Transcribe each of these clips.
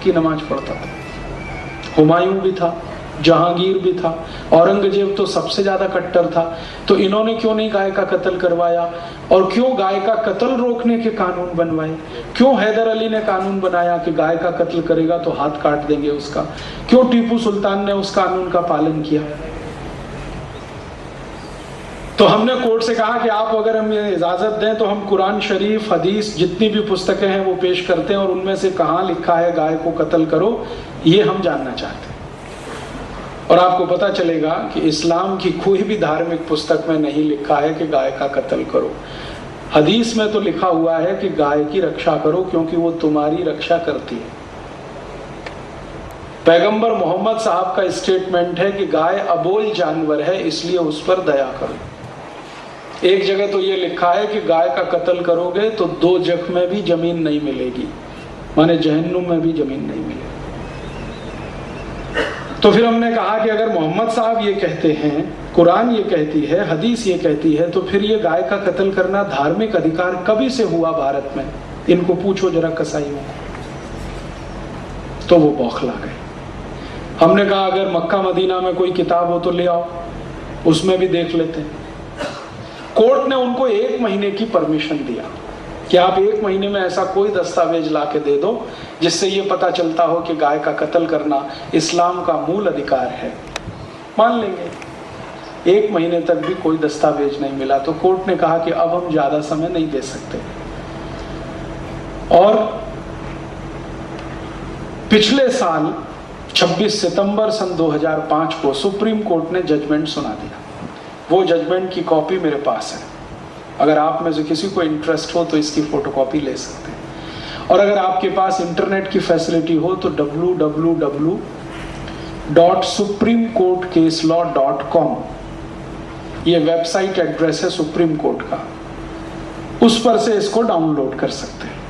की नमाज पढ़ता था। हुमायूं भी था, जहांगीर भी था, औरंगजेब तो सबसे ज्यादा कट्टर था। तो इन्होंने क्यों नहीं गाय का कत्ल करवाया? और क्यों गाय का कत्ल रोकने के कानून बनवाए? क्यों हैदर अली ने कानून बनाया कि गाय का कत्ल करेगा तो हाथ काट देंगे उसका? क्यों टीपू सुल्तान ने उस कानून का पालन किया? तो हमने कोर्ट से कहा कि आप अगर हमें इजाजत दें तो हम कुरान शरीफ, हदीस, जितनी भी पुस्तकें हैं वो पेश करते हैं, और उनमें से कहां लिखा है गाय को कत्ल करो, ये हम जानना चाहते हैं। और आपको पता चलेगा कि इस्लाम की कोई भी धार्मिक पुस्तक में नहीं लिखा है कि गाय का कत्ल करो। हदीस में तो लिखा हुआ है कि गाय की रक्षा करो क्योंकि वो तुम्हारी रक्षा करती है। पैगंबर मोहम्मद साहब का स्टेटमेंट है कि गाय अबोल जानवर है, इसलिए उस पर दया करो। एक जगह तो ये लिखा है कि गाय का कत्ल करोगे तो दो जख में भी जमीन नहीं मिलेगी, माने जहन्नुम में भी जमीन नहीं मिलेगी। तो फिर हमने कहा कि अगर मोहम्मद साहब ये कहते हैं, कुरान ये कहती है, हदीस ये कहती है, तो फिर ये गाय का कत्ल करना धार्मिक अधिकार कभी से हुआ भारत में? इनको पूछो जरा कसाईयों को। तो वो बौखला गए। हमने कहा अगर मक्का मदीना में कोई किताब हो तो ले आओ, उसमें भी देख लेते हैं। कोर्ट ने उनको 1 महीने की परमिशन दिया कि आप 1 महीने में ऐसा कोई दस्तावेज ला के दे दो जिससे ये पता चलता हो कि गाय का कत्ल करना इस्लाम का मूल अधिकार है। मान लेंगे। 1 महीने तक भी कोई दस्तावेज नहीं मिला तो कोर्ट ने कहा कि अब हम ज्यादा समय नहीं दे सकते। और पिछले साल 26 सितंबर सन 2005 को सुप्रीम कोर्ट ने जजमेंट सुना दिया। वो जजमेंट की कॉपी मेरे पास है, अगर आप में से किसी को इंटरेस्ट हो तो इसकी फोटोकॉपी ले सकते हैं। और अगर आपके पास इंटरनेट की फैसिलिटी हो तो www.supremecourtcaselaw.com ये वेबसाइट एड्रेस है सुप्रीम कोर्ट का, उस पर से इसको डाउनलोड कर सकते हैं।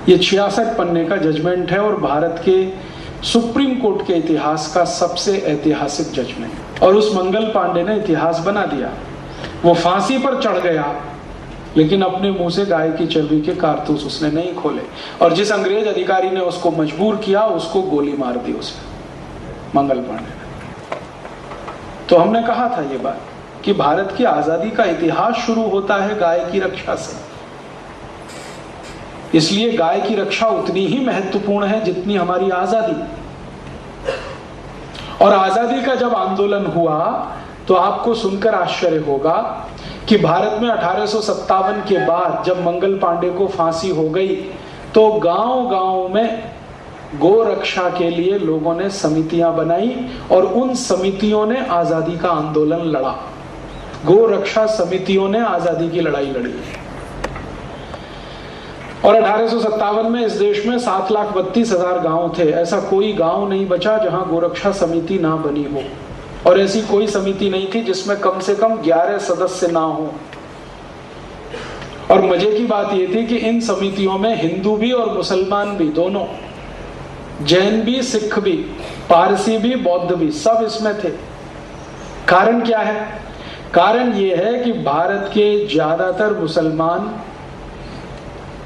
ये 66 पन्ने का जजमेंट है और भारत के सुप्रीम कोर्ट के इतिहास का सबसे ऐतिहासिक जजमेंट। और उस मंगल पांडे ने इतिहास बना दिया। वो फांसी पर चढ़ गया लेकिन अपने मुंह से गाय की चर्बी के कारतूस उसने नहीं खोले, और जिस अंग्रेज अधिकारी ने उसको मजबूर किया उसको गोली मार दी उसने, मंगल पांडे ने। तो हमने कहा था ये बात कि भारत की आजादी का इतिहास शुरू होता है गाय की रक्षा से। इसलिए गाय की रक्षा उतनी ही महत्वपूर्ण है जितनी हमारी आजादी। और आजादी का जब आंदोलन हुआ तो आपको सुनकर आश्चर्य होगा कि भारत में 1857 के बाद जब मंगल पांडे को फांसी हो गई तो गांव-गांव में गो रक्षा के लिए लोगों ने समितियां बनाई और उन समितियों ने आजादी का आंदोलन लड़ा। गो रक्षा समितियों ने आजादी की लड़ाई लड़ी। और 1857 में इस देश में 7,32,000 गांव थे। ऐसा कोई गांव नहीं बचा जहां गोरक्षा समिति ना बनी हो, और ऐसी कोई समिति नहीं थी जिसमें कम से कम 11 सदस्य ना हो। और मजे की बात यह थी कि इन समितियों में हिंदू भी और मुसलमान भी दोनों, जैन भी, सिख भी, पारसी भी, बौद्ध भी, सब इसमें थे। कारण क्या है? कारण यह है कि भारत के ज्यादातर मुसलमान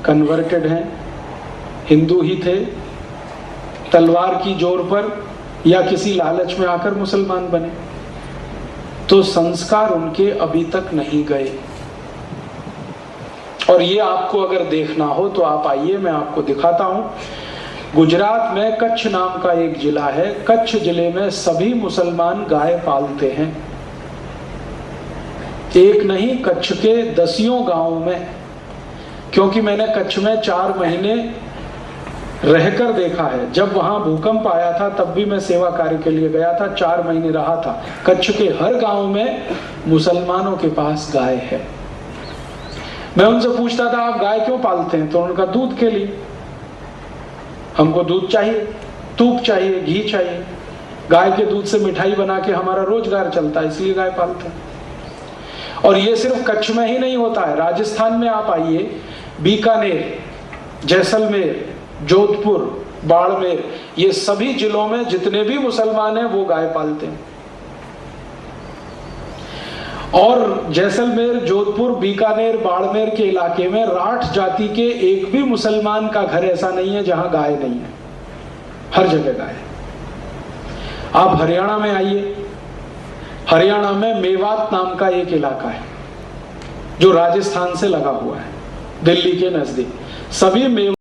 कन्वर्टेड हैं, हिंदू ही थे, तलवार की जोर पर या किसी लालच में आकर मुसलमान बने, तो संस्कार उनके अभी तक नहीं गए। और ये आपको अगर देखना हो तो आप आइए, मैं आपको दिखाता हूं। गुजरात में कच्छ नाम का एक जिला है। कच्छ जिले में सभी मुसलमान गाय पालते हैं। एक नहीं, कच्छ के दसियों गांवों में, क्योंकि मैंने कच्छ में 4 महीने रहकर देखा है। जब वहां भूकंप आया था तब भी मैं सेवा कार्य के लिए गया था, 4 महीने रहा था। कच्छ के हर गांव में मुसलमानों के पास गाय है। मैं उनसे पूछता था आप गाय क्यों पालते हैं, तो उनका दूध के लिए। हमको दूध चाहिए, तूप चाहिए, घी चाहिए, गाय के दूध से मिठाई बना के हमारा रोजगार चलता है, इसलिए गाय पालते हैं। और ये सिर्फ कच्छ में ही नहीं होता है। राजस्थान में आप आइए, बीकानेर, जैसलमेर, जोधपुर, बाड़मेर, ये सभी जिलों में जितने भी मुसलमान हैं वो गाय पालते हैं। और जैसलमेर, जोधपुर, बीकानेर, बाड़मेर के इलाके में राठ जाति के एक भी मुसलमान का घर ऐसा नहीं है जहां गाय नहीं है। हर जगह गाए। आप हरियाणा में आइए, हरियाणा में मेवात नाम का एक इलाका है जो राजस्थान से लगा हुआ है, दिल्ली के नजदीक। सभी